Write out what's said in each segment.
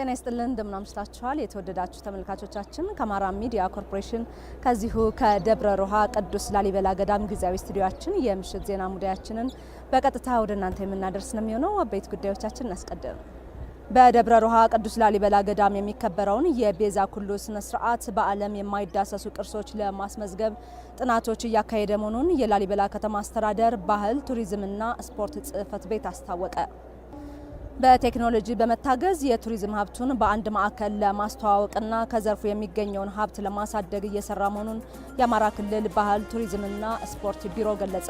ጤና ይስጥልን እንደምን አምሽታችኋል የተወደዳችሁ ተመልካቾቻችን ከአማራ ሚዲያ ኮርፖሬሽን ከዚሁ ከደብረ ሮሃ ቅዱስ ላሊበላ ገዳም ጊዜያዊ ስቱዲዮአችን የምሽት ዜና ሙዳያችንን በቀጥታ ወደ እናንተ የምናደርስ ነው የሚሆነው። አበይት ጉዳዮቻችን እናስቀድም። በደብረ ሮሃ ቅዱስ ላሊበላ ገዳም የሚከበረውን የቤዛ ኩሉ ስነ ስርዓት በዓለም የማይዳሰሱ ቅርሶች ለማስመዝገብ ጥናቶች እያካሄደ መሆኑን የላሊበላ ከተማ አስተዳደር ባህል ቱሪዝምና ስፖርት ጽሕፈት ቤት አስታወቀ። በቴክኖሎጂ በመታገዝ የቱሪዝም ሀብቱን በአንድ ማዕከል ለማስተዋወቅና ከዘርፉ የሚገኘውን ሀብት ለማሳደግ እየሰራ መሆኑን የአማራ ክልል ባህል ቱሪዝምና ስፖርት ቢሮ ገለጸ።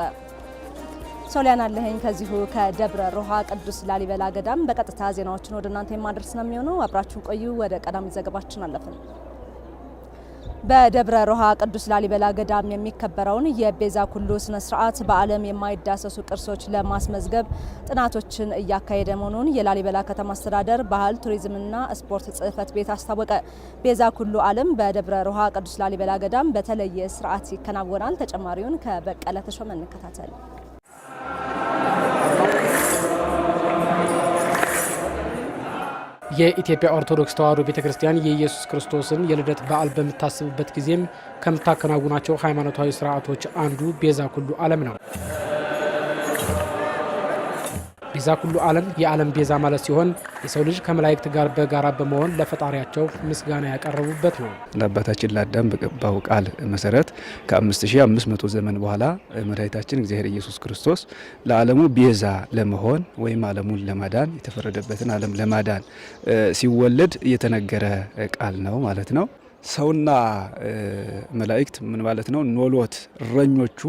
ሶሊያና ለህኝ ከዚሁ ከደብረ ሮሃ ቅዱስ ላሊበላ ገዳም በቀጥታ ዜናዎችን ወደ እናንተ የማድረስ ነው የሚሆነው። አብራችሁን ቆዩ። ወደ ቀዳሚ ዘገባችን አለፍን። በደብረ ሮሃ ቅዱስ ላሊበላ ገዳም የሚከበረውን የቤዛ ኩሉ ስነ ስርዓት በዓለም የማይዳሰሱ ቅርሶች ለማስመዝገብ ጥናቶችን እያካሄደ መሆኑን የላሊበላ ከተማ አስተዳደር ባህል ቱሪዝምና ስፖርት ጽሕፈት ቤት አስታወቀ። ቤዛ ኩሉ ዓለም በደብረ ሮሃ ቅዱስ ላሊበላ ገዳም በተለየ ስርዓት ይከናወናል። ተጨማሪውን ከበቀለ ተሾመ እንከታተል። የኢትዮጵያ ኦርቶዶክስ ተዋሕዶ ቤተክርስቲያን የኢየሱስ ክርስቶስን የልደት በዓል በምታስብበት ጊዜም ከምታከናውናቸው ሃይማኖታዊ ስርዓቶች አንዱ ቤዛ ኩሉ ዓለም ነው። ቤዛ ኩሉ ዓለም የዓለም ቤዛ ማለት ሲሆን የሰው ልጅ ከመላእክት ጋር በጋራ በመሆን ለፈጣሪያቸው ምስጋና ያቀረቡበት ነው። ለአባታችን ለአዳም በገባው ቃል መሰረት ከ5500 ዘመን በኋላ መድኃኒታችን እግዚአብሔር ኢየሱስ ክርስቶስ ለዓለሙ ቤዛ ለመሆን ወይም ዓለሙን ለማዳን የተፈረደበትን ዓለም ለማዳን ሲወለድ የተነገረ ቃል ነው ማለት ነው። ሰውና መላእክት ምን ማለት ነው? ኖሎት እረኞቹ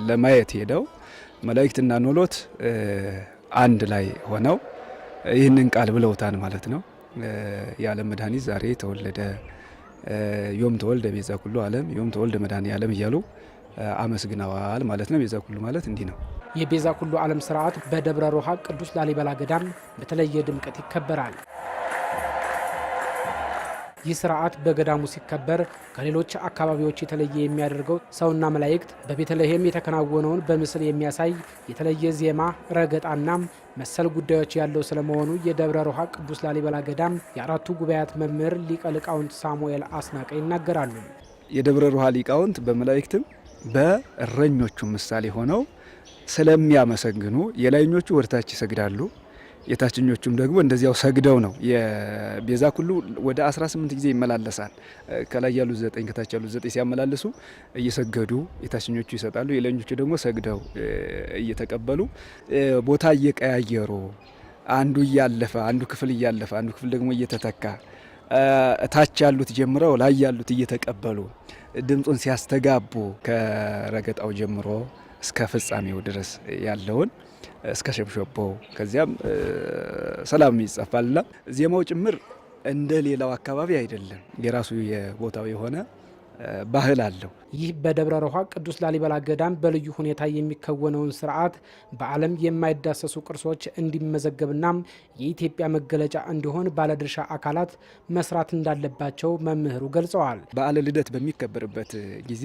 ለማየት ሄደው መላእክትና ኖሎት አንድ ላይ ሆነው ይህንን ቃል ብለውታን ማለት ነው። የዓለም መድኃኒት ዛሬ ተወለደ፣ ዮም ተወልደ ቤዛ ኩሉ ዓለም፣ ዮም ተወልደ መድኃኒ ዓለም እያሉ አመስግነዋል ማለት ነው። ቤዛ ኩሉ ማለት እንዲህ ነው። የቤዛ ኩሉ ዓለም ስርዓት በደብረ ሮሃ ቅዱስ ላሊበላ ገዳም በተለየ ድምቀት ይከበራል። ይህ ስርዓት በገዳሙ ሲከበር ከሌሎች አካባቢዎች የተለየ የሚያደርገው ሰውና መላእክት በቤተልሔም የተከናወነውን በምስል የሚያሳይ የተለየ ዜማ፣ ረገጣና መሰል ጉዳዮች ያለው ስለመሆኑ የደብረ ሮሃ ቅዱስ ላሊበላ ገዳም የአራቱ ጉባኤያት መምህር ሊቀ ሊቃውንት ሳሙኤል አስናቀ ይናገራሉ። የደብረ ሮሃ ሊቃውንት በመላእክትም በእረኞቹ ምሳሌ ሆነው ስለሚያመሰግኑ የላይኞቹ ወደታች ይሰግዳሉ፣ የታችኞቹም ደግሞ እንደዚያው ሰግደው ነው። የቤዛ ኩሉ ወደ 18 ጊዜ ይመላለሳል። ከላይ ያሉት 9 ከታች ያሉት 9 ሲያመላልሱ እየሰገዱ የታችኞቹ ይሰጣሉ፣ የላይኞቹ ደግሞ ሰግደው እየተቀበሉ ቦታ እየቀያየሩ አንዱ እያለፈ አንዱ ክፍል እያለፈ አንዱ ክፍል ደግሞ እየተተካ ታች ያሉት ጀምረው ላይ ያሉት እየተቀበሉ ድምጹን ሲያስተጋቡ ከረገጣው ጀምሮ እስከ ፍጻሜው ድረስ ያለውን እስከ ሸብሸቦው ከዚያም ሰላም ይጻፋልና ዜማው ጭምር እንደ ሌላው አካባቢ አይደለም። የራሱ የቦታው የሆነ ባህል አለው። ይህ በደብረ ሮሃ ቅዱስ ላሊበላ ገዳም በልዩ ሁኔታ የሚከወነውን ስርዓት በዓለም የማይዳሰሱ ቅርሶች እንዲመዘገብና የኢትዮጵያ መገለጫ እንዲሆን ባለድርሻ አካላት መስራት እንዳለባቸው መምህሩ ገልጸዋል። በዓለ ልደት በሚከበርበት ጊዜ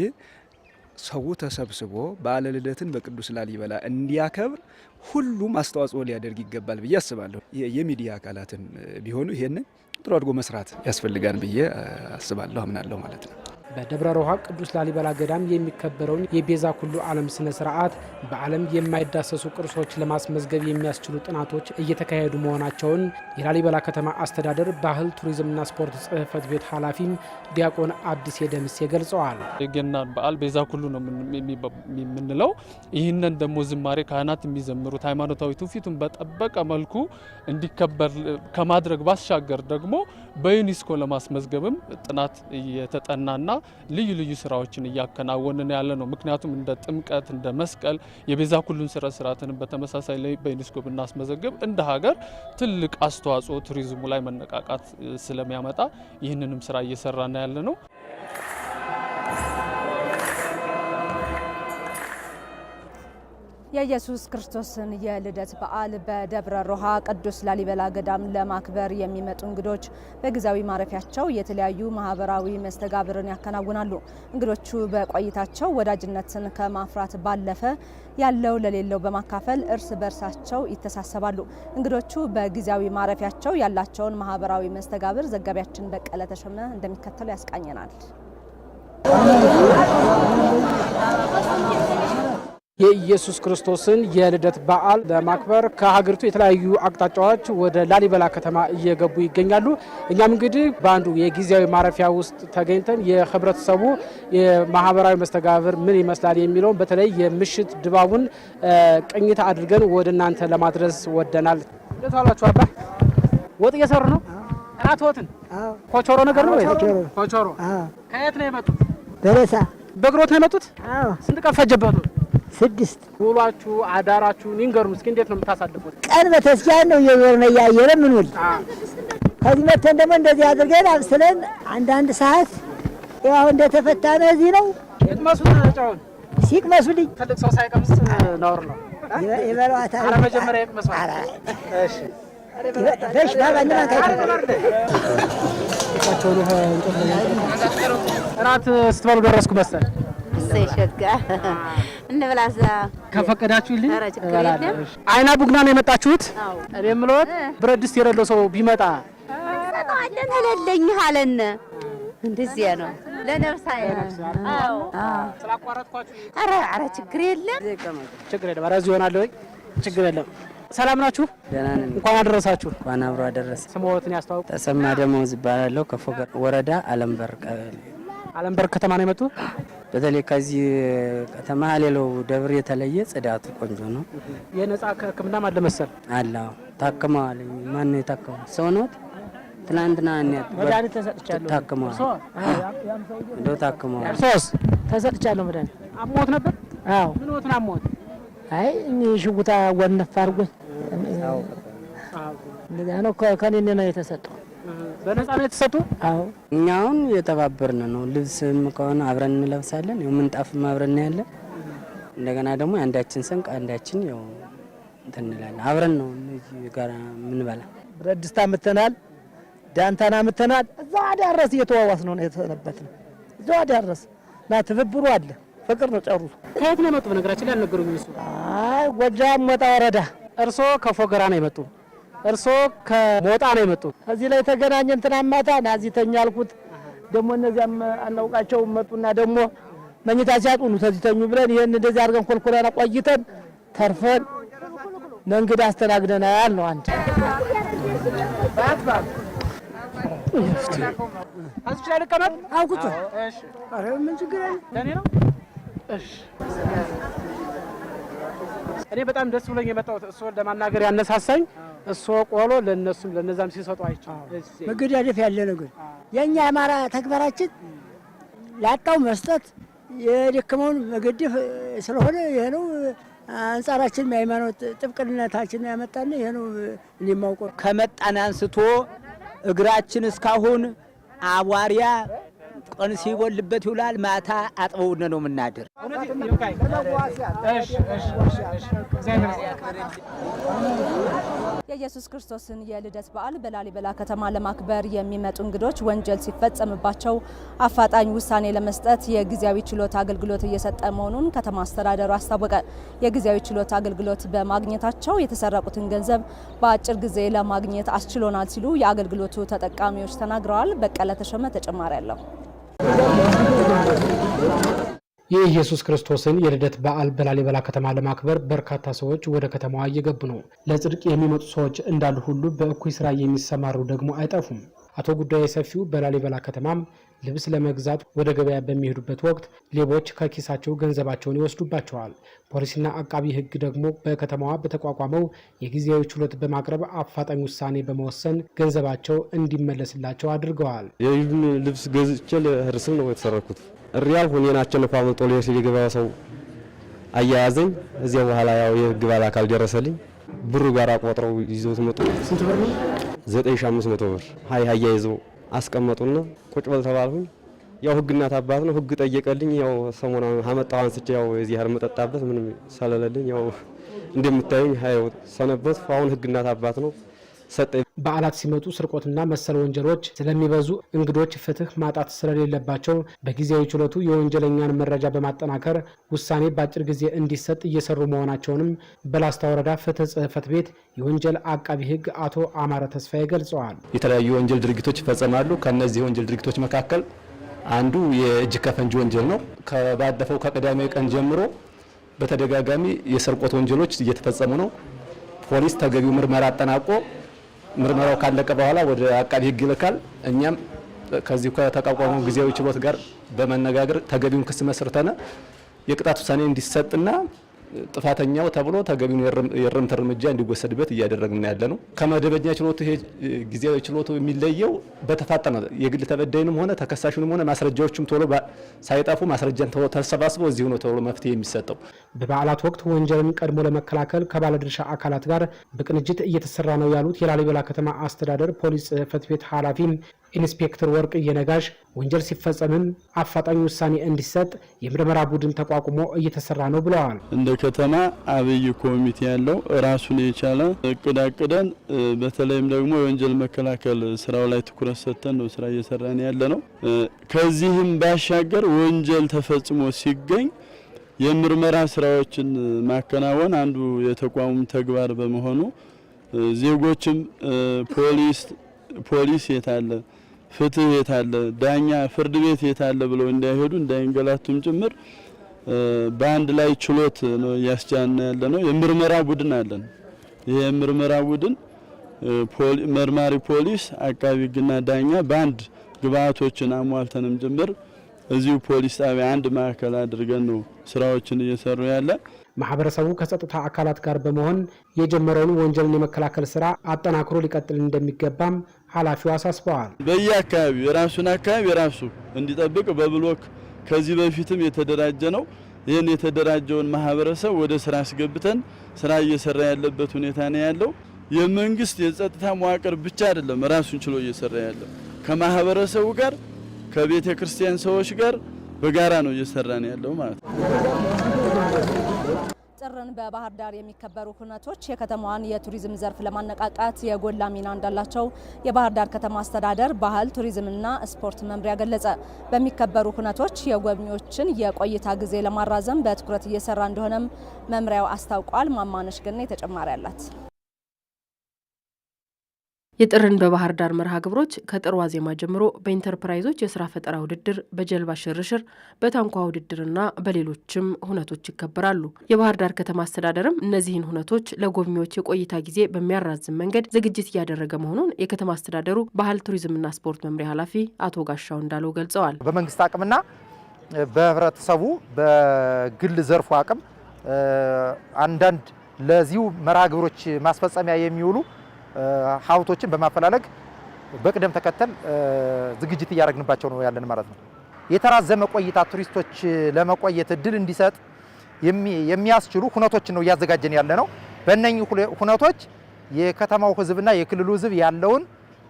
ሰው ተሰብስቦ በዓለ ልደትን በቅዱስ ላሊበላ እንዲያከብር ሁሉም አስተዋጽኦ ሊያደርግ ይገባል ብዬ አስባለሁ። የሚዲያ አካላትም ቢሆኑ ይሄንን ጥሩ አድርጎ መስራት ያስፈልጋል ብዬ አስባለሁ፣ አምናለሁ ማለት ነው። በደብረ ሮሃ ቅዱስ ላሊበላ ገዳም የሚከበረውን የቤዛ ኩሉ ዓለም ስነ ስርዓት በዓለም የማይዳሰሱ ቅርሶች ለማስመዝገብ የሚያስችሉ ጥናቶች እየተካሄዱ መሆናቸውን የላሊበላ ከተማ አስተዳደር ባህል ቱሪዝምና ስፖርት ጽሕፈት ቤት ኃላፊ ዲያቆን አዲስ የደምሴ ገልጸዋል። የገናን በዓል ቤዛ ኩሉ ነው የምንለው። ይህንን ደግሞ ዝማሬ ካህናት የሚዘምሩት ሃይማኖታዊ ትውፊቱን በጠበቀ መልኩ እንዲከበር ከማድረግ ባሻገር ደግሞ በዩኔስኮ ለማስመዝገብም ጥናት እየተጠናና ልዩ ልዩ ስራዎችን እያከናወንን ያለ ነው። ምክንያቱም እንደ ጥምቀት እንደ መስቀል የቤዛ ኩሉን ስርዓትን በተመሳሳይ ላይ በዩኔስኮ ብናስመዘግብ እንደ ሀገር ትልቅ አስተዋጽኦ ቱሪዝሙ ላይ መነቃቃት ስለሚያመጣ ይህንንም ስራ እየሰራን ያለ ነው። የኢየሱስ ክርስቶስን የልደት በዓል በደብረ ሮሃ ቅዱስ ላሊበላ ገዳም ለማክበር የሚመጡ እንግዶች በጊዜያዊ ማረፊያቸው የተለያዩ ማህበራዊ መስተጋብርን ያከናውናሉ። እንግዶቹ በቆይታቸው ወዳጅነትን ከማፍራት ባለፈ ያለው ለሌለው በማካፈል እርስ በርሳቸው ይተሳሰባሉ። እንግዶቹ በጊዜያዊ ማረፊያቸው ያላቸውን ማህበራዊ መስተጋብር ዘጋቢያችን በቀለ ተሾመ እንደሚከተለው ያስቃኘናል። የኢየሱስ ክርስቶስን የልደት በዓል ለማክበር ከሀገሪቱ የተለያዩ አቅጣጫዎች ወደ ላሊበላ ከተማ እየገቡ ይገኛሉ። እኛም እንግዲህ በአንዱ የጊዜያዊ ማረፊያ ውስጥ ተገኝተን የህብረተሰቡ የማህበራዊ መስተጋብር ምን ይመስላል የሚለውን በተለይ የምሽት ድባቡን ቅኝት አድርገን ወደ እናንተ ለማድረስ ወደናል። እንዴት ዋላችሁ አባ? ወጥ እየሰሩ ነው? አትወትን ኮቾሮ ነገር ነው ወይ? ኮቾሮ። ከየት ነው የመጡት? በረሳ። በእግሮት ነው የመጡት? አዎ። ስንት ቀን ፈጀበት? 6 ውሏችሁ አዳራችሁን ይንገሩን እስኪ። እንዴት ነው የምታሳልፉት? ቀን በተስኪያን ነው እየዞርን እያየን ምንውል። ከዚህ መተን ደግሞ እንደዚህ አድርገን አብስለን አንዳንድ ሰዓት ያው እንደተፈታነ እዚህ ነው የቅመሱት ጫውን ሲቅመሱልኝ ትልቅ ሰው ሳይቀምስ ነውር ነው ይበላዋታ። አረ መጀመሪያ ይቅመሱ። እሺ ደሽ ባባና እራት ስትበሉ ደረስኩ መሰል። ሸጋ እንብላዛ ከፈቀዳችሁልኝ አይና ቡግና ነው የመጣችሁት? እኔ የምለዎት ብረት ድስት የሌለው ሰው ቢመጣ ሰጣለን ተለለኝ አለን። እንደዚያ ነው ለነፍሳዬ። አዎ ስላቋረጥኳችሁ አረ ችግር የለም ችግር የለም። አረ እዚህ ይሆናል ወይ? ችግር የለም። ሰላም ናችሁ? ደህና ነን። እንኳን አደረሳችሁ። እንኳን አብሮ አደረሰ። ስሞትን ያስተዋውቁ። ተሰማ ደሞዝ እባላለሁ። ከፎገር ወረዳ አለምበር ቀበሌ። አለምበር ከተማ ነው የመጡ? በተለይ ከዚህ ከተማ ሌላው ደብር የተለየ ጽዳቱ ቆንጆ ነው። የነጻ ሕክምና አለ መሰል አለ። ታክመዋል። ማን ነው የታከመው? ሰው ነው። ትናንትና መድኃኒት ተሰጥቻለሁ። ታክመዋል። እንደው ታክመዋል። እርሶስ? ተሰጥቻለሁ መድኃኒት። አሞት ነበር? አዎ። ምን ወትን አሞት? አይ እኔ ሽጉታ ወነፍ አድርጎኝ እንደዚያ ነው። ከኔ ነው የተሰጠው። በነጻ ነው የተሰጡ? አዎ። እኛውን የተባበርን ነው። ልብስም ከሆነ አብረን እንለብሳለን። ያው ምንጣፍም አብረን ያለን። እንደገና ደግሞ አንዳችን ስንቅ አንዳችን ያው እንትን እንላለን። አብረን ነው እዚህ ጋር ምንበላ። ብረት ድስት አምጥተናል፣ ዳንታና አምጥተናል። እዛው አዳረስ እየተዋዋስ ነው የተሰነበት ነው። እዛው አዳረስ እና ትብብሩ አለ። ፍቅር ነው ጨሩ። ከየት ነው የመጡ? በነገራችን ላይ አልነገሩኝም። እሱ አይ ጎጃም ሞጣ ወረዳ። እርሶ ከፎገራ ነው የመጡ? እርሶ ከሞጣ ነው የመጡ? እዚህ ላይ ተገናኘን። ትናማታ ና እዚህ ተኛ አልኩት። ደግሞ እነዚያም አናውቃቸው መጡና ደግሞ መኝታ ሲያጡኑ ተዚህ ተኙ ብለን ይሄን እንደዚህ አድርገን ኮልኮላና ቆይተን ተርፈን ለእንግዳ አስተናግደናል ነው። አንድ አዝቻ ልቀመጥ አውቁት። እሺ። አረ ምን ችግር አለ? ለኔ ነው። እሺ። እኔ በጣም ደስ ብሎኝ የመጣሁት እሱ ለማናገር ያነሳሳኝ እሱ ቆሎ ለነሱም ለነዛም ሲሰጡ አይቻል። መገዳደፍ ያለ ነገር የኛ አማራ ተግባራችን ላጣው መስጠት የደከመውን መገደፍ ስለሆነ ይሄ ነው አንጻራችን። የሃይማኖት ጥብቅነታችን ያመጣን ይሄ ነው። እኔ የማውቀው ከመጣን አንስቶ እግራችን እስካሁን አቧሪያ ቀን ሲጎልበት ይውላል። ማታ አጥበውን ነው የምናድር። የኢየሱስ ክርስቶስን የልደት በዓል በላሊበላ ከተማ ለማክበር የሚመጡ እንግዶች ወንጀል ሲፈጸምባቸው አፋጣኝ ውሳኔ ለመስጠት የጊዜያዊ ችሎት አገልግሎት እየሰጠ መሆኑን ከተማ አስተዳደሩ አስታወቀ። የጊዜያዊ ችሎት አገልግሎት በማግኘታቸው የተሰረቁትን ገንዘብ በአጭር ጊዜ ለማግኘት አስችሎናል ሲሉ የአገልግሎቱ ተጠቃሚዎች ተናግረዋል። በቀለ ተሾመ ተጨማሪ አለው። የኢየሱስ ክርስቶስን የልደት በዓል በላሊበላ ከተማ ለማክበር በርካታ ሰዎች ወደ ከተማዋ እየገቡ ነው። ለጽድቅ የሚመጡ ሰዎች እንዳሉ ሁሉ በእኩይ ስራ የሚሰማሩ ደግሞ አይጠፉም። አቶ ጉዳይ ሰፊው በላሊበላ ከተማም ልብስ ለመግዛት ወደ ገበያ በሚሄዱበት ወቅት ሌቦች ከኪሳቸው ገንዘባቸውን ይወስዱባቸዋል። ፖሊስና አቃቢ ሕግ ደግሞ በከተማዋ በተቋቋመው የጊዜያዊ ችሎት በማቅረብ አፋጣኝ ውሳኔ በመወሰን ገንዘባቸው እንዲመለስላቸው አድርገዋል። የዩን ልብስ ገዝቼ ለህርስም ነው የተሰረኩት። ሪያል ሆኔን አቸነፋ መጦ ለሲል የገበያ ሰው አያያዘኝ። እዚያ በኋላ ያው የህግ ባል አካል ደረሰልኝ። ብሩ ጋር ቆጥረው ይዘውት መጡ። ስንት ብር ነው? 9500 ብር። ሃይ አያይዘው አስቀመጡና ቁጭ በል ተባልሁኝ። ያው ህግ እናት አባት ነው። ህግ ጠየቀልኝ። ያው ሰሞኑን አመጣው አንስቼ ያው እዚህ ያር መጠጣበት ምንም ሳለለልኝ ያው እንደምታዩኝ ሃይው ሰነበት አሁን ህግ እናት አባት ነው ሰጠ። በዓላት ሲመጡ ስርቆትና መሰል ወንጀሎች ስለሚበዙ እንግዶች ፍትህ ማጣት ስለሌለባቸው በጊዜያዊ ችሎቱ የወንጀለኛን መረጃ በማጠናከር ውሳኔ በአጭር ጊዜ እንዲሰጥ እየሰሩ መሆናቸውንም በላስታ ወረዳ ፍትህ ጽህፈት ቤት የወንጀል አቃቢ ህግ አቶ አማረ ተስፋዬ ገልጸዋል። የተለያዩ ወንጀል ድርጊቶች ይፈጸማሉ። ከነዚህ ወንጀል ድርጊቶች መካከል አንዱ የእጅ ከፈንጅ ወንጀል ነው። ከባለፈው ከቅዳሜ ቀን ጀምሮ በተደጋጋሚ የስርቆት ወንጀሎች እየተፈጸሙ ነው። ፖሊስ ተገቢው ምርመራ አጠናቆ ምርመራው ካለቀ በኋላ ወደ አቃቢ ህግ ይልካል። እኛም ከዚህ ከተቋቋመው ጊዜያዊ ችሎት ጋር በመነጋገር ተገቢውን ክስ መስርተን የቅጣት ውሳኔ እንዲሰጥና ጥፋተኛው ተብሎ ተገቢውን የእርምት እርምጃ እንዲወሰድበት እያደረግን ያለ ነው። ከመደበኛ ችሎቱ ይሄ ጊዜያዊ ችሎቱ የሚለየው በተፋጠነ የግል ተበዳይንም ሆነ ተከሳሹንም ሆነ ማስረጃዎችም ቶሎ ሳይጠፉ ማስረጃን ተሰባስበው እዚሁ ነው ቶሎ መፍትሄ የሚሰጠው። በበዓላት ወቅት ወንጀልን ቀድሞ ለመከላከል ከባለድርሻ አካላት ጋር በቅንጅት እየተሰራ ነው ያሉት የላሊበላ ከተማ አስተዳደር ፖሊስ ጽህፈት ቤት ኃላፊ ኢንስፔክተር ወርቅ እየነጋሽ ወንጀል ሲፈጸምም አፋጣኝ ውሳኔ እንዲሰጥ የምርመራ ቡድን ተቋቁሞ እየተሰራ ነው ብለዋል። እንደ ከተማ አብይ ኮሚቴ ያለው ራሱን የቻለ እቅድ አቅደን በተለይም ደግሞ የወንጀል መከላከል ስራው ላይ ትኩረት ሰጥተን ነው ስራ እየሰራን ያለ ነው። ከዚህም ባሻገር ወንጀል ተፈጽሞ ሲገኝ የምርመራ ስራዎችን ማከናወን አንዱ የተቋሙ ተግባር በመሆኑ ዜጎችም ፖሊስ የታለ ፍትህ የታለ ዳኛ ፍርድ ቤት የታለ ብለው እንዳይሄዱ እንዳይንገላቱም ጭምር በአንድ ላይ ችሎት ነው ያስቻልና ያለ ነው። የምርመራ ቡድን አለን። ይሄ የምርመራ ቡድን መርማሪ ፖሊስ፣ አቃቢ ህግና ዳኛ በአንድ ግብአቶችን አሟልተንም ጭምር እዚሁ ፖሊስ ጣቢያ አንድ ማዕከል አድርገን ነው ስራዎችን እየሰሩ ያለ። ማህበረሰቡ ከጸጥታ አካላት ጋር በመሆን የጀመረውን ወንጀልን የመከላከል ስራ አጠናክሮ ሊቀጥል እንደሚገባም ኃላፊው አሳስበዋል። በየአካባቢው የራሱን አካባቢ የራሱ እንዲጠብቅ በብሎክ ከዚህ በፊትም የተደራጀ ነው። ይህን የተደራጀውን ማህበረሰብ ወደ ስራ አስገብተን ስራ እየሰራ ያለበት ሁኔታ ነው ያለው። የመንግስት የጸጥታ መዋቅር ብቻ አይደለም ራሱን ችሎ እየሰራ ያለው ከማህበረሰቡ ጋር ከቤተ ክርስቲያን ሰዎች ጋር በጋራ ነው እየሰራ ነው ያለው ማለት ነው። ጥርን በባህር ዳር የሚከበሩ ሁነቶች የከተማዋን የቱሪዝም ዘርፍ ለማነቃቃት የጎላ ሚና እንዳላቸው የባህር ዳር ከተማ አስተዳደር ባህል ቱሪዝምና ስፖርት መምሪያ ገለጸ። በሚከበሩ ሁነቶች የጎብኚዎችን የቆይታ ጊዜ ለማራዘም በትኩረት እየሰራ እንደሆነም መምሪያው አስታውቋል። ማማነሽ ገና ተጨማሪ አላት። የጥርን በባህር ዳር መርሃ ግብሮች ከጥር ዋዜማ ጀምሮ በኢንተርፕራይዞች የስራ ፈጠራ ውድድር፣ በጀልባ ሽርሽር፣ በታንኳ ውድድርና በሌሎችም ሁነቶች ይከበራሉ። የባህር ዳር ከተማ አስተዳደርም እነዚህን ሁነቶች ለጎብኚዎች የቆይታ ጊዜ በሚያራዝም መንገድ ዝግጅት እያደረገ መሆኑን የከተማ አስተዳደሩ ባህል ቱሪዝምና ስፖርት መምሪያ ኃላፊ አቶ ጋሻው እንዳለው ገልጸዋል። በመንግስት አቅምና በህብረተሰቡ በግል ዘርፉ አቅም አንዳንድ ለዚሁ መርሃ ግብሮች ማስፈጸሚያ የሚውሉ ሀብቶችን በማፈላለግ በቅደም ተከተል ዝግጅት እያደረግንባቸው ነው ያለን ማለት ነው። የተራዘመ ቆይታ ቱሪስቶች ለመቆየት እድል እንዲሰጥ የሚያስችሉ ሁነቶችን ነው እያዘጋጀን ያለ ነው። በእነኚህ ሁነቶች የከተማው ህዝብና የክልሉ ህዝብ ያለውን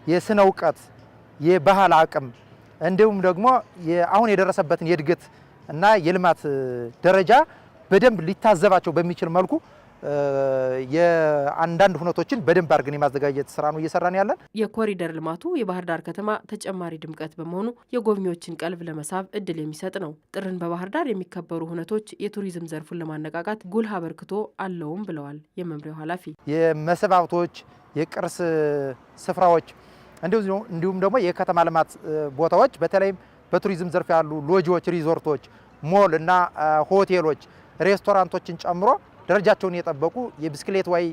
የስነ እውቀት የባህል አቅም እንዲሁም ደግሞ አሁን የደረሰበትን የእድገት እና የልማት ደረጃ በደንብ ሊታዘባቸው በሚችል መልኩ የአንዳንድ ሁነቶችን በደንብ አድርገን የማዘጋጀት ስራ ነው እየሰራን ያለን። የኮሪደር ልማቱ የባህር ዳር ከተማ ተጨማሪ ድምቀት በመሆኑ የጎብኚዎችን ቀልብ ለመሳብ እድል የሚሰጥ ነው። ጥርን በባህር ዳር የሚከበሩ ሁነቶች የቱሪዝም ዘርፉን ለማነቃቃት ጉልህ አበርክቶ አለውም ብለዋል የመምሪያው ኃላፊ። የመስህብ ሀብቶች፣ የቅርስ ስፍራዎች እንዲሁም ደግሞ የከተማ ልማት ቦታዎች በተለይም በቱሪዝም ዘርፍ ያሉ ሎጂዎች፣ ሪዞርቶች፣ ሞል እና ሆቴሎች፣ ሬስቶራንቶችን ጨምሮ ደረጃቸውን የጠበቁ የብስክሌት ወይ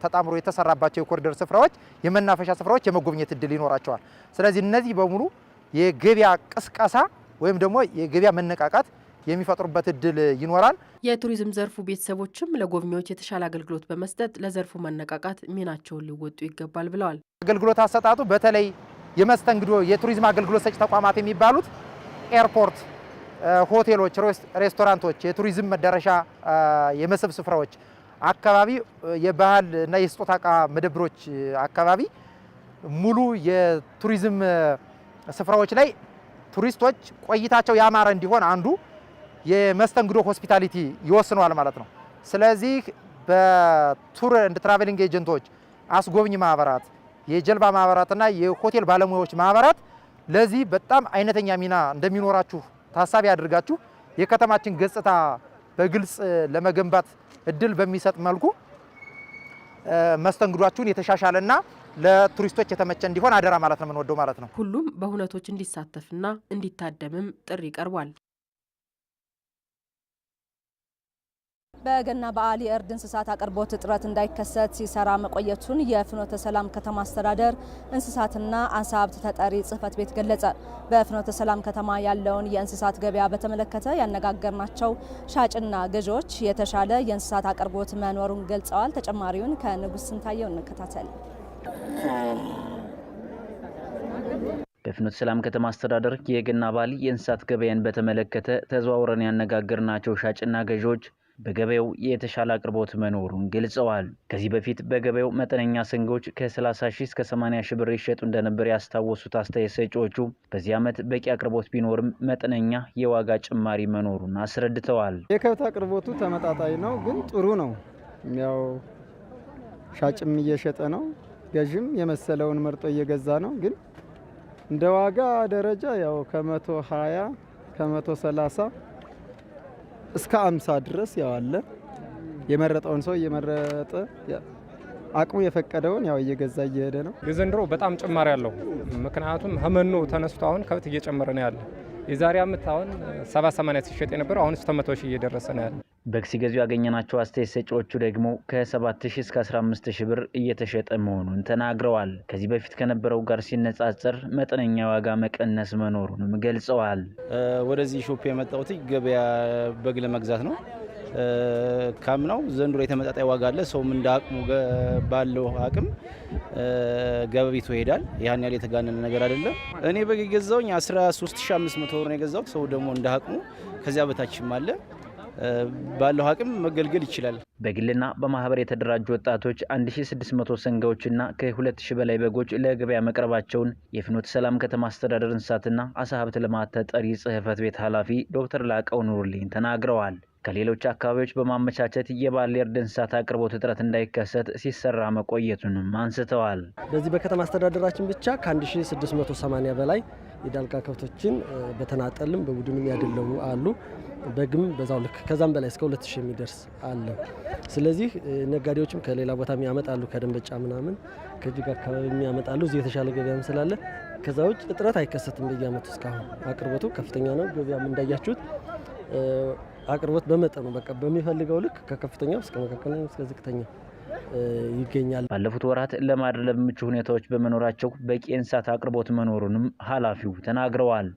ተጣምሮ የተሰራባቸው የኮሪደር ስፍራዎች፣ የመናፈሻ ስፍራዎች የመጎብኘት እድል ይኖራቸዋል። ስለዚህ እነዚህ በሙሉ የገበያ ቅስቀሳ ወይም ደግሞ የገበያ መነቃቃት የሚፈጥሩበት እድል ይኖራል። የቱሪዝም ዘርፉ ቤተሰቦችም ለጎብኚዎች የተሻለ አገልግሎት በመስጠት ለዘርፉ መነቃቃት ሚናቸውን ሊወጡ ይገባል ብለዋል። አገልግሎት አሰጣጡ በተለይ የመስተንግዶ የቱሪዝም አገልግሎት ሰጪ ተቋማት የሚባሉት ኤርፖርት፣ ሆቴሎች፣ ሬስቶራንቶች፣ የቱሪዝም መዳረሻ የመስህብ ስፍራዎች አካባቢ፣ የባህል እና የስጦታ ዕቃ መደብሮች አካባቢ ሙሉ የቱሪዝም ስፍራዎች ላይ ቱሪስቶች ቆይታቸው ያማረ እንዲሆን አንዱ የመስተንግዶ ሆስፒታሊቲ ይወስነዋል ማለት ነው። ስለዚህ በቱር ኤንድ ትራቨሊንግ ኤጀንቶች፣ አስጎብኝ ማህበራት፣ የጀልባ ማህበራትና የሆቴል ባለሙያዎች ማህበራት ለዚህ በጣም አይነተኛ ሚና እንደሚኖራችሁ ታሳቢ አድርጋችሁ የከተማችን ገጽታ በግልጽ ለመገንባት እድል በሚሰጥ መልኩ መስተንግዷችሁን የተሻሻለና ለቱሪስቶች የተመቸ እንዲሆን አደራ ማለት ነው የምንወደው ማለት ነው። ሁሉም በሁነቶች እንዲሳተፍና እንዲታደምም ጥሪ ቀርቧል። በገና በዓል የእርድ እንስሳት አቅርቦት እጥረት እንዳይከሰት ሲሰራ መቆየቱን የፍኖተ ሰላም ከተማ አስተዳደር እንስሳትና ዓሳ ሀብት ተጠሪ ጽሕፈት ቤት ገለጸ። በፍኖተ ሰላም ከተማ ያለውን የእንስሳት ገበያ በተመለከተ ያነጋገርናቸው ሻጭና ገዢዎች የተሻለ የእንስሳት አቅርቦት መኖሩን ገልጸዋል። ተጨማሪውን ከንጉስ ስንታየው እንከታተል። በፍኖተ ሰላም ከተማ አስተዳደር የገና በዓል የእንስሳት ገበያን በተመለከተ ተዘዋውረን ያነጋገርናቸው ሻጭና ገዢዎች በገበያው የተሻለ አቅርቦት መኖሩን ገልጸዋል። ከዚህ በፊት በገበያው መጠነኛ ሰንጎች ከ30 ሺህ እስከ 80 ሺህ ብር ይሸጡ እንደነበር ያስታወሱት አስተያየት ሰጪዎቹ በዚህ ዓመት በቂ አቅርቦት ቢኖርም መጠነኛ የዋጋ ጭማሪ መኖሩን አስረድተዋል። የከብት አቅርቦቱ ተመጣጣኝ ነው፣ ግን ጥሩ ነው። ያው ሻጭም እየሸጠ ነው፣ ገዥም የመሰለውን መርጦ እየገዛ ነው። ግን እንደ ዋጋ ደረጃ ያው ከ120 ከ130 እስከ 50 ድረስ ያው አለ። የመረጠውን ሰው እየመረጠ አቅሙ የፈቀደውን ያው እየገዛ እየሄደ ነው። የዘንድሮ በጣም ጭማሪ ያለው ምክንያቱም ህመኖ ተነስቶ አሁን ከብት እየጨመረ ነው ያለ። የዛሬ ዓመት አሁን 70-80 ሲሸጥ የነበረው አሁን 100 ሺህ እየደረሰ ነው ያለ። በግ ሲገዙ ያገኘናቸው አስተያየት ሰጪዎቹ ደግሞ ከ7 ሺህ እስከ 15 ሺህ ብር እየተሸጠ መሆኑን ተናግረዋል። ከዚህ በፊት ከነበረው ጋር ሲነጻጸር መጠነኛ ዋጋ መቀነስ መኖሩንም ገልጸዋል። ወደዚህ ሾፕ የመጣሁት ገበያ በግ ለመግዛት ነው። ካምናው ዘንድሮ የተመጣጣኝ ዋጋ አለ። ሰውም እንደ አቅሙ ባለው አቅም ገበቢቱ ይሄዳል። ያን ያለ የተጋነነ ነገር አይደለም። እኔ በግ የገዛውኝ 13500 ብር ነው የገዛሁት። ሰው ደግሞ እንደ አቅሙ ከዚያ በታችም አለ ባለው አቅም መገልገል ይችላል። በግልና በማህበር የተደራጁ ወጣቶች 1600 ሰንጋዎችና ከ2000 በላይ በጎች ለገበያ መቅረባቸውን የፍኖተ ሰላም ከተማ አስተዳደር እንስሳትና ዓሳ ሀብት ልማት ተጠሪ ጽሕፈት ቤት ኃላፊ ዶክተር ላቀው ኑሩልኝ ተናግረዋል። ከሌሎች አካባቢዎች በማመቻቸት የበዓል የእርድ እንስሳት አቅርቦት እጥረት እንዳይከሰት ሲሰራ መቆየቱንም አንስተዋል። በዚህ በከተማ አስተዳደራችን ብቻ ከ1680 በላይ የዳልጋ ከብቶችን በተናጠልም በቡድንም ያደለቡ አሉ። በግም በዛው ልክ ከዛም በላይ እስከ 2000 የሚደርስ አለ። ስለዚህ ነጋዴዎችም ከሌላ ቦታ የሚያመጣሉ፣ ከደንበጫ ምናምን ከጅጋ አካባቢ የሚያመጣሉ። እዚህ የተሻለ ገበያም ስላለ ከዛ ውጭ እጥረት አይከሰትም። በየአመቱ እስካሁን አቅርቦቱ ከፍተኛ ነው። ገበያም እንዳያችሁት አቅርቦት በመጠኑ በቃ በሚፈልገው ልክ ከከፍተኛው እስከ መካከለኛው እስከ ዝቅተኛው ይገኛል። ባለፉት ወራት ለማድለብ ምቹ ሁኔታዎች በመኖራቸው በቂ የእንስሳት አቅርቦት መኖሩንም ኃላፊው ተናግረዋል።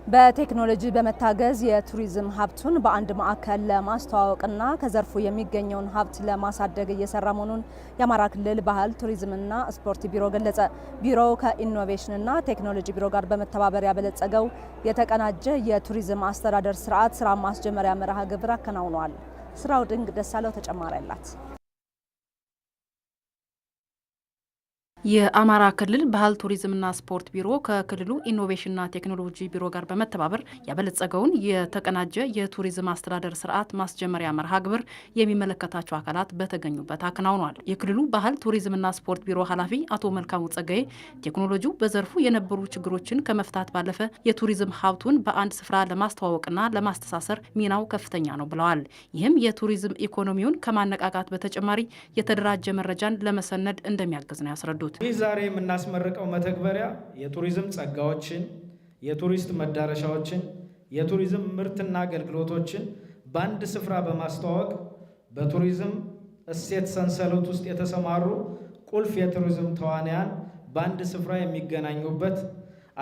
በቴክኖሎጂ በመታገዝ የቱሪዝም ሀብቱን በአንድ ማዕከል ለማስተዋወቅና ከዘርፉ የሚገኘውን ሀብት ለማሳደግ እየሰራ መሆኑን የአማራ ክልል ባህል ቱሪዝምና ስፖርት ቢሮ ገለጸ። ቢሮው ከኢኖቬሽንና ቴክኖሎጂ ቢሮ ጋር በመተባበር ያበለጸገው የተቀናጀ የቱሪዝም አስተዳደር ስርዓት ስራ ማስጀመሪያ መርሃ ግብር አከናውኗል። ስራው ድንቅ ደሳለው ተጨማሪ አላት። የአማራ ክልል ባህል ቱሪዝምና ስፖርት ቢሮ ከክልሉ ኢኖቬሽንና ቴክኖሎጂ ቢሮ ጋር በመተባበር ያበለጸገውን የተቀናጀ የቱሪዝም አስተዳደር ስርዓት ማስጀመሪያ መርሃ ግብር የሚመለከታቸው አካላት በተገኙበት አከናውኗል። የክልሉ ባህል ቱሪዝምና ስፖርት ቢሮ ኃላፊ አቶ መልካሙ ጸጋዬ ቴክኖሎጂው በዘርፉ የነበሩ ችግሮችን ከመፍታት ባለፈ የቱሪዝም ሀብቱን በአንድ ስፍራ ለማስተዋወቅና ለማስተሳሰር ሚናው ከፍተኛ ነው ብለዋል። ይህም የቱሪዝም ኢኮኖሚውን ከማነቃቃት በተጨማሪ የተደራጀ መረጃን ለመሰነድ እንደሚያግዝ ነው ያስረዱት። ይህ ዛሬ የምናስመርቀው መተግበሪያ የቱሪዝም ጸጋዎችን፣ የቱሪስት መዳረሻዎችን፣ የቱሪዝም ምርትና አገልግሎቶችን በአንድ ስፍራ በማስተዋወቅ በቱሪዝም እሴት ሰንሰለት ውስጥ የተሰማሩ ቁልፍ የቱሪዝም ተዋንያን በአንድ ስፍራ የሚገናኙበት፣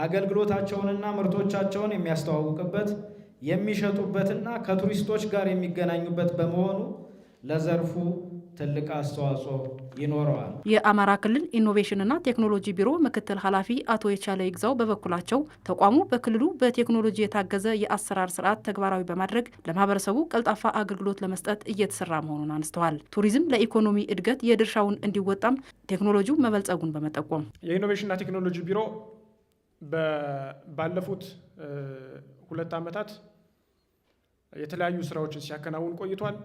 አገልግሎታቸውንና ምርቶቻቸውን የሚያስተዋውቅበት፣ የሚሸጡበትና ከቱሪስቶች ጋር የሚገናኙበት በመሆኑ ለዘርፉ ትልቅ አስተዋጽኦ ይኖረዋል። የአማራ ክልል ኢኖቬሽንና ቴክኖሎጂ ቢሮ ምክትል ኃላፊ አቶ የቻለ ይግዛው በበኩላቸው ተቋሙ በክልሉ በቴክኖሎጂ የታገዘ የአሰራር ስርዓት ተግባራዊ በማድረግ ለማህበረሰቡ ቀልጣፋ አገልግሎት ለመስጠት እየተሰራ መሆኑን አንስተዋል። ቱሪዝም ለኢኮኖሚ እድገት የድርሻውን እንዲወጣም ቴክኖሎጂው መበልጸጉን በመጠቆም የኢኖቬሽንና ቴክኖሎጂ ቢሮ ባለፉት 2 ዓመታት የተለያዩ ስራዎችን ሲያከናውን ቆይቷል።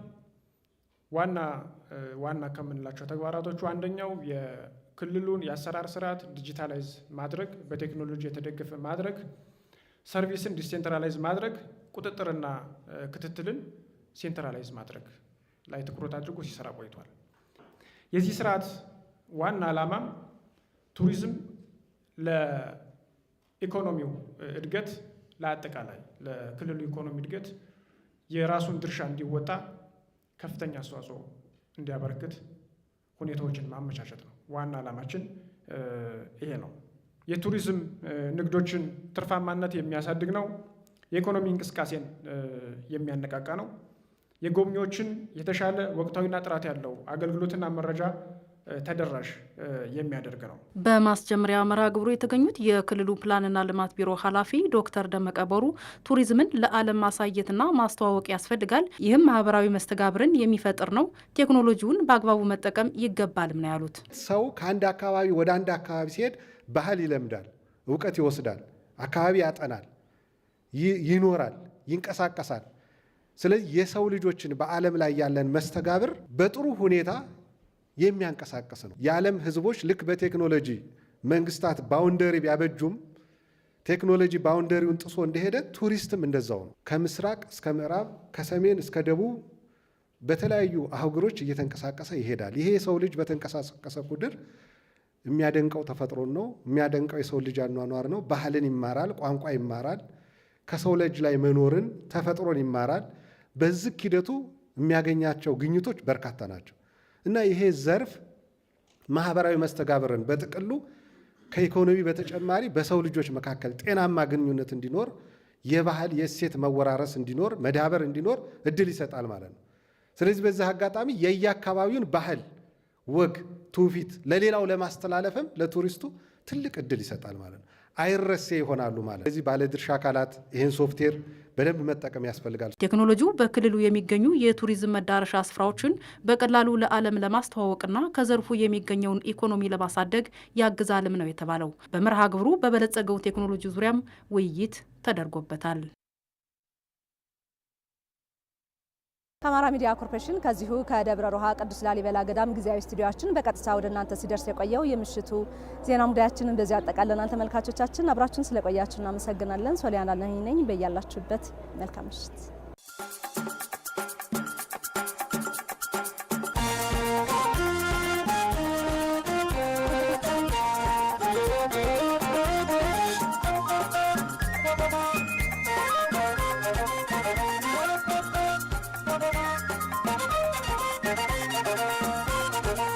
ዋና ከምንላቸው ተግባራቶቹ አንደኛው የክልሉን የአሰራር ስርዓት ዲጂታላይዝ ማድረግ፣ በቴክኖሎጂ የተደገፈ ማድረግ፣ ሰርቪስን ዲሴንትራላይዝ ማድረግ፣ ቁጥጥርና ክትትልን ሴንትራላይዝ ማድረግ ላይ ትኩረት አድርጎ ሲሰራ ቆይቷል። የዚህ ስርዓት ዋና ዓላማም ቱሪዝም ለኢኮኖሚው እድገት፣ ለአጠቃላይ ለክልሉ ኢኮኖሚ እድገት የራሱን ድርሻ እንዲወጣ ከፍተኛ አስተዋጽኦ እንዲያበረክት ሁኔታዎችን ማመቻቸት ነው። ዋና ዓላማችን ይሄ ነው። የቱሪዝም ንግዶችን ትርፋማነት የሚያሳድግ ነው። የኢኮኖሚ እንቅስቃሴን የሚያነቃቃ ነው። የጎብኚዎችን የተሻለ ወቅታዊና ጥራት ያለው አገልግሎትና መረጃ ተደራሽ የሚያደርግ ነው። በማስጀመሪያ መርሃ ግብሩ የተገኙት የክልሉ ፕላንና ልማት ቢሮ ኃላፊ ዶክተር ደመቀ ቦሩ ቱሪዝምን ለዓለም ማሳየትና ማስተዋወቅ ያስፈልጋል፣ ይህም ማህበራዊ መስተጋብርን የሚፈጥር ነው፣ ቴክኖሎጂውን በአግባቡ መጠቀም ይገባልም ነው ያሉት። ሰው ከአንድ አካባቢ ወደ አንድ አካባቢ ሲሄድ ባህል ይለምዳል፣ እውቀት ይወስዳል፣ አካባቢ ያጠናል፣ ይኖራል፣ ይንቀሳቀሳል። ስለዚህ የሰው ልጆችን በዓለም ላይ ያለን መስተጋብር በጥሩ ሁኔታ የሚያንቀሳቀስ ነው። የዓለም ህዝቦች ልክ በቴክኖሎጂ መንግስታት ባውንደሪ ቢያበጁም ቴክኖሎጂ ባውንደሪውን ጥሶ እንደሄደ ቱሪስትም እንደዛው ነው። ከምስራቅ እስከ ምዕራብ፣ ከሰሜን እስከ ደቡብ በተለያዩ አህጉሮች እየተንቀሳቀሰ ይሄዳል። ይሄ የሰው ልጅ በተንቀሳቀሰ ቁጥር የሚያደንቀው ተፈጥሮን ነው፣ የሚያደንቀው የሰው ልጅ አኗኗር ነው። ባህልን ይማራል፣ ቋንቋ ይማራል፣ ከሰው ልጅ ላይ መኖርን፣ ተፈጥሮን ይማራል። በዚህ ሂደቱ የሚያገኛቸው ግኝቶች በርካታ ናቸው እና ይሄ ዘርፍ ማህበራዊ መስተጋብርን በጥቅሉ ከኢኮኖሚ በተጨማሪ በሰው ልጆች መካከል ጤናማ ግንኙነት እንዲኖር፣ የባህል የእሴት መወራረስ እንዲኖር፣ መዳበር እንዲኖር እድል ይሰጣል ማለት ነው። ስለዚህ በዚህ አጋጣሚ የየአካባቢውን ባህል፣ ወግ፣ ትውፊት ለሌላው ለማስተላለፍም ለቱሪስቱ ትልቅ እድል ይሰጣል ማለት ነው። አይረሴ ይሆናሉ ማለት። ስለዚህ ባለድርሻ አካላት ይህን ሶፍትዌር በደንብ መጠቀም ያስፈልጋል። ቴክኖሎጂው በክልሉ የሚገኙ የቱሪዝም መዳረሻ ስፍራዎችን በቀላሉ ለዓለም ለማስተዋወቅና ከዘርፉ የሚገኘውን ኢኮኖሚ ለማሳደግ ያግዛልም ነው የተባለው። በመርሃ ግብሩ በበለጸገው ቴክኖሎጂ ዙሪያም ውይይት ተደርጎበታል። ከአማራ ሚዲያ ኮርፖሬሽን ከዚሁ ከደብረ ሮሃ ቅዱስ ላሊበላ ገዳም ጊዜያዊ ስቱዲዮአችን በቀጥታ ወደ እናንተ ሲደርስ የቆየው የምሽቱ ዜና ሙዳያችንን በዚህ አጠቃለናል። ተመልካቾቻችን አብራችሁን ስለቆያችሁ እናመሰግናለን። ሶሊያና ነኝ። በያላችሁበት መልካም ምሽት።